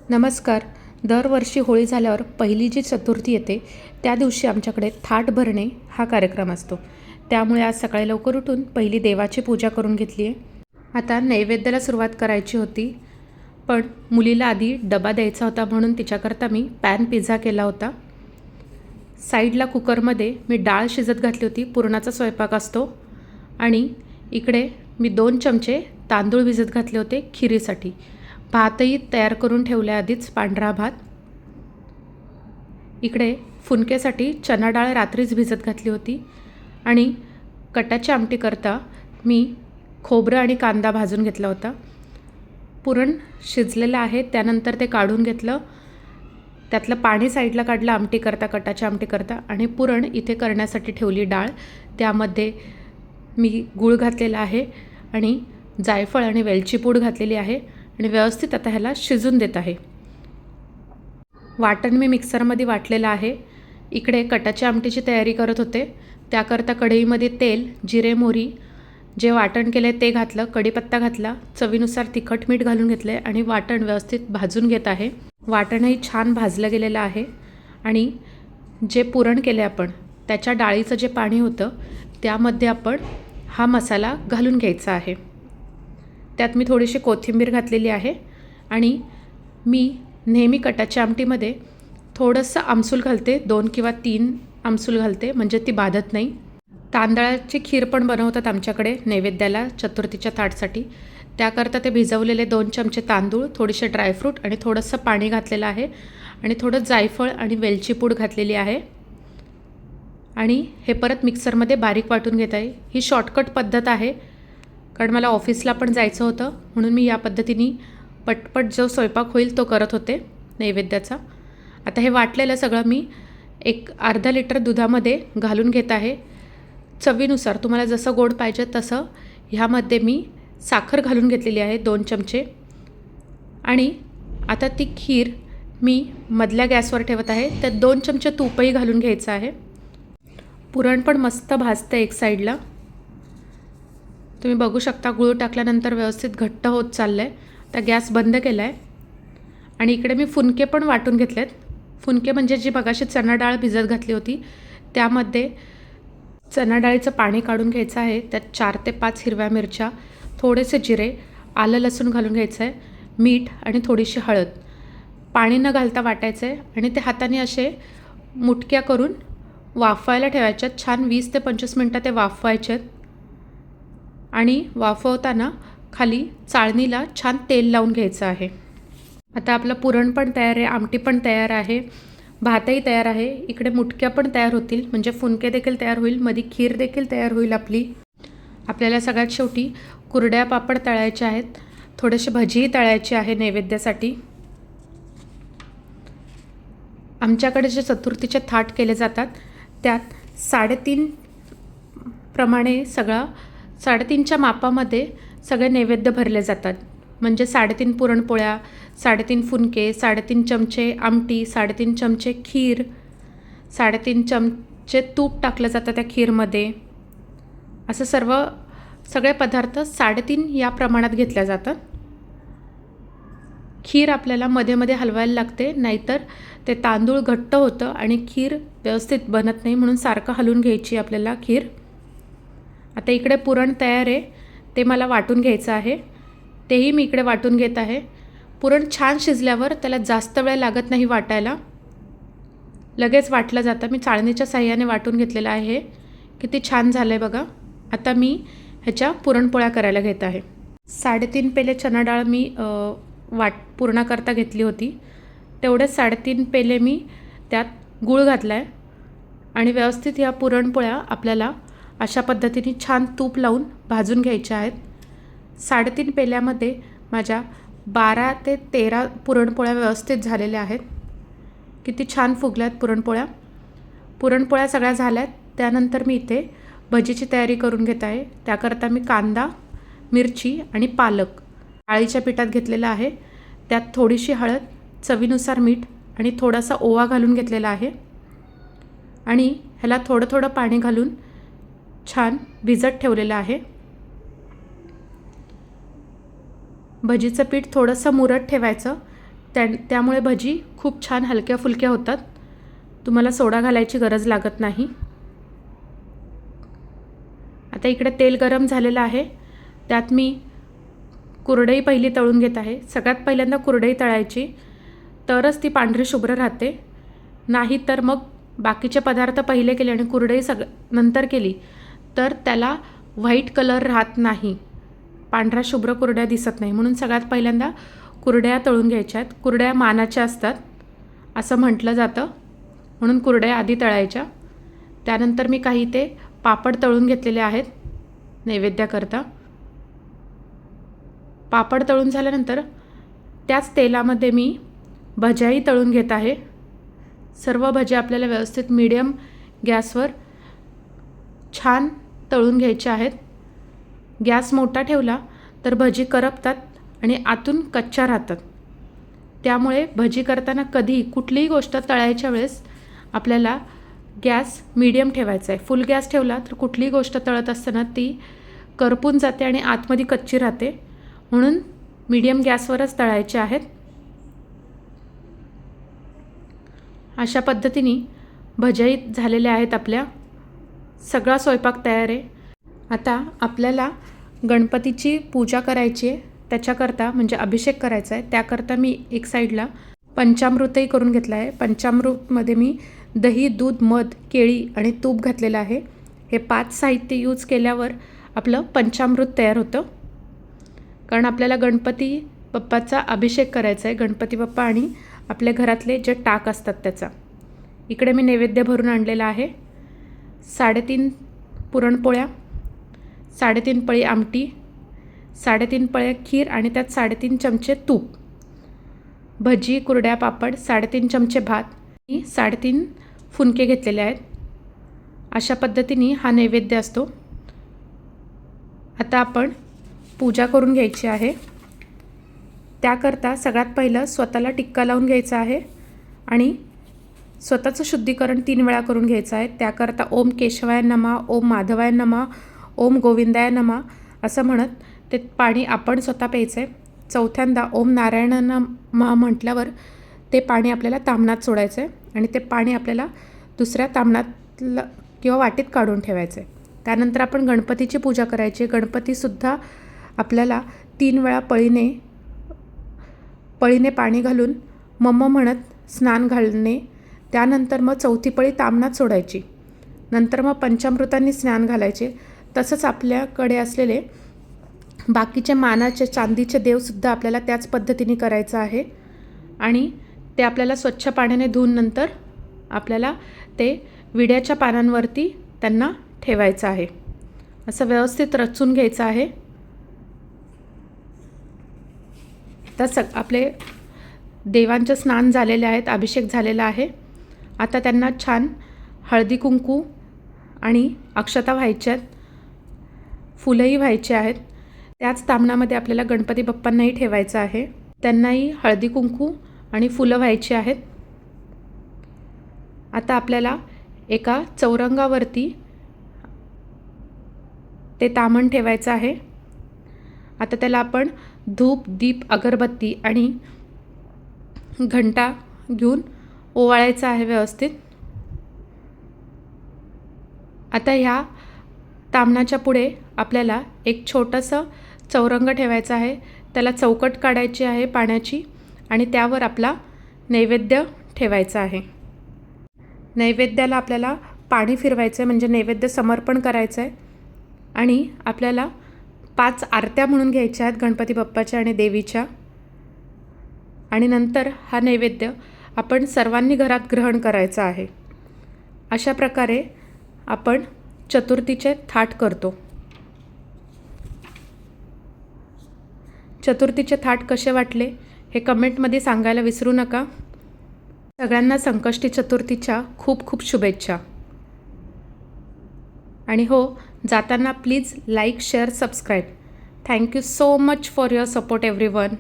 नमस्कार. दरवर्षी होळी झाल्यावर पहिली जी चतुर्थी येते त्या दिवशी आमच्याकडे थाट भरणे हा कार्यक्रम असतो. त्यामुळे आज सकाळी लवकर उठून पहिली देवाची पूजा करून घेतली आहे. आता नैवेद्याला सुरुवात करायची होती, पण मुलीला आधी डबा द्यायचा होता म्हणून तिच्याकरता मी पॅन पिझ्झा केला होता. साईडला कुकरमध्ये मी डाळ शिजत घातली होती, पुरणाचा स्वयंपाक असतो. आणि इकडे मी 2 चमचे तांदूळ भिजत घातले होते खिरीसाठी. भातही तयार करून ठेवला आधीच, पांढरा भात. इकडे फुनकेसाठी चना डाळ रात्रीच भिजत घातली होती. आणि कटाची आमटी करता मी खोबरं आणि कांदा भाजून घेतला होता. पुरण शिजलेलं आहे, त्यानंतर ते काढून घेतलं. त्यातलं पाणी साईडला काढलं आमटी करता, कटाची आमटी करता. आणि पुरण इथे करण्यासाठी ठेवली डाळ. त्यामध्ये मी गूळ घातलेला आहे आणि जायफळ आणि वेलची पूड घातलेली आहे आणि व्यवस्थित आता ह्याला शिजून देत आहे. वाटण मी मिक्सरमध्ये वाटलेलं आहे. इकडे कटाच्या आमटीची तयारी करत होते. त्याकरता कढईमध्ये तेल, जिरे, मोहरी, जे वाटण केले ते घातलं, कढीपत्ता घातला, चवीनुसार तिखट मीठ घालून घेतले आणि वाटण व्यवस्थित भाजून घेत आहे. वाटणही छान भाजलं गेलेलं आहे. आणि जे पुरण केले आपण त्याच्या डाळीचं जे पाणी होतं त्यामध्ये आपण हा मसाला घालून घ्यायचा आहे. त्यात मी थोडीशी कोथिंबीर घातलेली आहे. आणि मी नेहमी कटाच्या आमटीमध्ये थोडंसं आमसूल घालते, 2 किंवा 3 आमसूल घालते, म्हणजे ती बाधत नाही. तांदळाची खीर पण बनवतात आमच्याकडे नैवेद्याला चतुर्थीच्या थाटसाठी. त्याकरता ते भिजवलेले 2 चमचे तांदूळ, थोडेसे ड्रायफ्रूट आणि थोडंसं पाणी घातलेलं आहे आणि थोडं जायफळ आणि वेलची पूड घातलेली आहे. आणि हे परत मिक्सरमध्ये बारीक वाटून घेत आहे. ही शॉर्टकट पद्धत आहे, कारण मला ऑफिसला पण जायचं होतं म्हणून मी या पद्धतीने पटपट जो स्वयंपाक होईल तो करत होते नैवेद्याचा. आता हे वाटलेलं सगळं मी एक अर्धा लिटर दुधामध्ये घालून घेत आहे. चवीनुसार तुम्हाला जसं गोड पाहिजे तसं ह्यामध्ये मी साखर घालून घेतलेली आहे 2 चमचे. आणि आता ती खीर मी मधल्या गॅसवर ठेवत आहे. त्यात 2 चमचे तूपही घालून घ्यायचं आहे. पुरण पण मस्त भाजतं एक साईडला. तुम्ही बघू शकता गूळ टाकल्यानंतर व्यवस्थित घट्ट होत चाललं आहे. आता गॅस बंद केला आहे. आणि इकडे मी फुनके पण वाटून घेतलेत. फुनके म्हणजे जी मगाशी चना डाळ भिजत घातली होती त्यामध्ये चना डाळीचं पाणी काढून घ्यायचं आहे. त्यात 4 ते 5 हिरव्या मिरच्या, थोडेसे जिरे, आलं लसूण घालून घ्यायचं आहे, मीठ आणि थोडीशी हळद. पाणी न घालता वाटायचं आहे आणि ते हाताने असे मुटक्या करून वाफवायला ठेवायच्यात. छान 20 ते 25 मिनटं ते वाफवायच्यात. आणि वाफवताना खाली चाळणीला छान तेल लावून घ्यायचं आहे. आता आपलं पुरण पण तयार आहे, आमटी पण तयार आहे, भातही तयार आहे. इकडे मुटक्या पण तयार होतील, म्हणजे फुनके देखील तयार होईल, मध्ये खीर देखील तयार होईल आपली. आपल्याला सगळ्यात शेवटी कुरड्या पापड तळायचे आहेत, थोडेसे भजीही तळायचे आहे नैवेद्यासाठी. आमच्याकडे जे चतुर्थीचे थाट केले जातात त्यात 3.5 प्रमाणे 3.5च्या मापामध्ये सगळे नैवेद्य भरले जातात. म्हणजे 3.5 पुरणपोळ्या, 3.5 फुनके, 3.5 चमचे आमटी, 3.5 चमचे खीर, 3.5 चमचे तूप टाकलं जातं त्या खीरमध्ये. असं सगळे पदार्थ 3.5 या प्रमाणात घेतल्या जातात. खीर आपल्याला मध्ये मध्ये हलवायला लागते, नाहीतर ते तांदूळ घट्ट होतं आणि खीर व्यवस्थित बनत नाही, म्हणून सारखं हलवून घ्यायची आपल्याला खीर. आता इकडे पुरण तयार आहे, ते मला वाटून घ्यायचं आहे. तेही मी इकडे वाटून घेत आहे. पुरण छान शिजल्यावर त्याला जास्त वेळ लागत नाही वाटायला, लगेच वाटलं जातं. मी चाळणीच्या साह्याने वाटून घेतलेलं आहे. हे किती छान झालं आहे बघा. आता मी ह्याच्या पुरणपोळ्या करायला घेत आहे. 3.5 पेले चना डाळ मी पुरणाकरता घेतली होती. तेवढेच 3.5 पेले मी त्यात गूळ घातला आहे. आणि व्यवस्थित ह्या पुरणपोळ्या आपल्याला अशा पद्धतीने छान तूप लावून भाजून घ्यायच्या आहेत. 3.5 पेल्यामध्ये माझ्या 12 ते 13 पुरणपोळ्या व्यवस्थित झालेल्या आहेत. किती छान फुगल्यात पुरणपोळ्या. पुरणपोळ्या सगळ्या झाल्यात. त्यानंतर मी इथे भजीची तयारी करून घेत आहे. त्याकरता मी कांदा, मिरची आणि पालक डाळीच्या पिठात घेतलेला आहे. त्यात थोडीशी हळद, चवीनुसार मीठ आणि थोडासा ओवा घालून घेतलेला आहे. आणि ह्याला थोडं थोडं पाणी घालून छान भिजत ठेवलेलं आहे. भजीचं पीठ थोडंसं मुरत ठेवायचं, त्यामुळे भजी खूप छान हलक्या फुलक्या होतात. तुम्हाला सोडा घालायची गरज लागत नाही. आता इकडे तेल गरम झालेलं आहे. त्यात मी कुरडई पहिली तळून घेत आहे. सगळ्यात पहिल्यांदा कुरडई तळायची, तरच ती पांढरी शुभ्र राहते. नाही तर मग बाकीचे पदार्थ पहिले केले आणि कुरडई नंतर केली तर त्याला व्हाईट कलर राहत नाही, पांढरा शुभ्र कुरड्या दिसत नाही. म्हणून सगळ्यात पहिल्यांदा कुरड्या तळून घ्यायच्या आहेत. कुरड्या मानाच्या असतात असं म्हटलं जातं, म्हणून कुरड्या आधी तळायच्या. त्यानंतर मी काही ते पापड तळून घेतलेले आहेत नैवेद्याकरता. पापड तळून झाल्यानंतर त्याच तेलामध्ये मी भज्याही तळून घेत आहे. सर्व भज्या आपल्याला व्यवस्थित मीडियम गॅसवर छान तळून घ्यायच्या आहेत. गॅस मोठा ठेवला तर भजी करपतात आणि आतून कच्च्या राहतात. त्यामुळे भजी करताना कधी कुठलीही गोष्ट तळायच्या वेळेस आपल्याला गॅस मीडियम ठेवायचा आहे. फुल गॅस ठेवला तर कुठलीही गोष्ट तळत असताना ती करपून जाते आणि आतमध्ये कच्ची राहते. म्हणून मीडियम गॅसवरच तळायचे आहेत. अशा पद्धतीने भज्याही झालेल्या आहेत आपल्या. सगळा स्वयंपाक तयार आहे. आता आपल्याला गणपतीची पूजा करायची आहे. त्याच्याकरता म्हणजे अभिषेक करायचा आहे, त्याकरता मी एक साईडला पंचामृतही करून घेतला आहे. पंचामृतमध्ये मी दही, दूध, मध, केळी आणि तूप घातलेलं आहे. हे 5 साहित्य यूज केल्यावर आपलं पंचामृत तयार होतं. कारण आपल्याला गणपती बाप्पाचा अभिषेक करायचा आहे. गणपती बाप्पा आणि आपल्या घरातले जे टाक असतात त्याचा. इकडे मी नैवेद्य भरून आणलेला आहे. 3.5 पुरणपोळ्या, 3.5 पळी आमटी, 3.5 पळ्या खीर आणि त्यात 3.5 चमचे तूप, भजी, कुरड्या, पापड, 3.5 चमचे भात आणि 3.5 फुनके घेतलेले आहेत. अशा पद्धतीने हा नैवेद्य असतो. आता आपण पूजा करून घ्यायची आहे. त्याकरता सगळ्यात पहिलं स्वतःला टिक्का लावून घ्यायचा आहे आणि स्वतःचं शुद्धीकरण 3 वेळा करून घ्यायचं आहे. त्याकरता ओम केशवाय नमः, ओम माधवाय नमः, ओम गोविंदाय नमः असं म्हणत ते पाणी आपण स्वतः प्यायचं आहे. चौथ्यांदा ओम नारायण नमः म्हटल्यावर ते पाणी आपल्याला ताम्हणात सोडायचं आहे आणि ते पाणी आपल्याला दुसऱ्या ताम्हणात किंवा वाटीत काढून ठेवायचं आहे. त्यानंतर आपण गणपतीची पूजा करायची. गणपतीसुद्धा आपल्याला 3 वेळा पळीने पाणी घालून मम म्हणत स्नान घालणे. त्यानंतर मग 4थी पळी ताम्हणात सोडायची. नंतर मग पंचामृतांनी स्नान घालायचे. तसंच आपल्याकडे असलेले बाकीचे मानाचे चांदीचे देवसुद्धा आपल्याला त्याच पद्धतीने करायचं आहे आणि ते आपल्याला स्वच्छ पाण्याने धुवून नंतर आपल्याला ते विड्याच्या पानांवरती त्यांना ठेवायचं आहे. असं व्यवस्थित रचून घ्यायचं आहे. तर आपले देवांचे स्नान झालेले आहेत, अभिषेक झालेला आहे. आता त्यांना छान हळदी कुंकू आणि अक्षता व्हायच्या आहेत, फुलंही व्हायचे आहेत. त्याच ताम्हणामध्ये आपल्याला गणपती बाप्पांनाही ठेवायचं आहे. त्यांनाही हळदी कुंकू आणि फुलं व्हायची आहेत. आता आपल्याला एका चौरंगावरती ते ताम्हण ठेवायचं आहे. आता त्याला आपण धूप, दीप, अगरबत्ती आणि घंटा घेऊन ओवाळायचा आहे व्यवस्थित. आता ह्या ताम्हणाच्या पुढे आपल्याला एक छोटंसं चौरंग ठेवायचं आहे. त्याला चौकट काढायची आहे पाण्याची आणि त्यावर आपला नैवेद्य ठेवायचा आहे. नैवेद्याला आपल्याला पाणी फिरवायचं आहे म्हणजे नैवेद्य समर्पण करायचं आहे आणि आपल्याला 5 आरत्या म्हणून घ्यायच्या आहेत गणपती बाप्पाच्या आणि देवीच्या. आणि नंतर हा नैवेद्य आपण सर्वांनी घरात ग्रहण करायचा आहे. अशा प्रकारे आपण चतुर्थीचे थाट करतो. चतुर्थीचे थाट कसे वाटले हे कमेंटमध्ये सांगायला विसरू नका. सगळ्यांना संकष्टी चतुर्थीच्या खूप खूप शुभेच्छा. आणि हो, जाताना please like, share, subscribe. Thank you so much for your support everyone.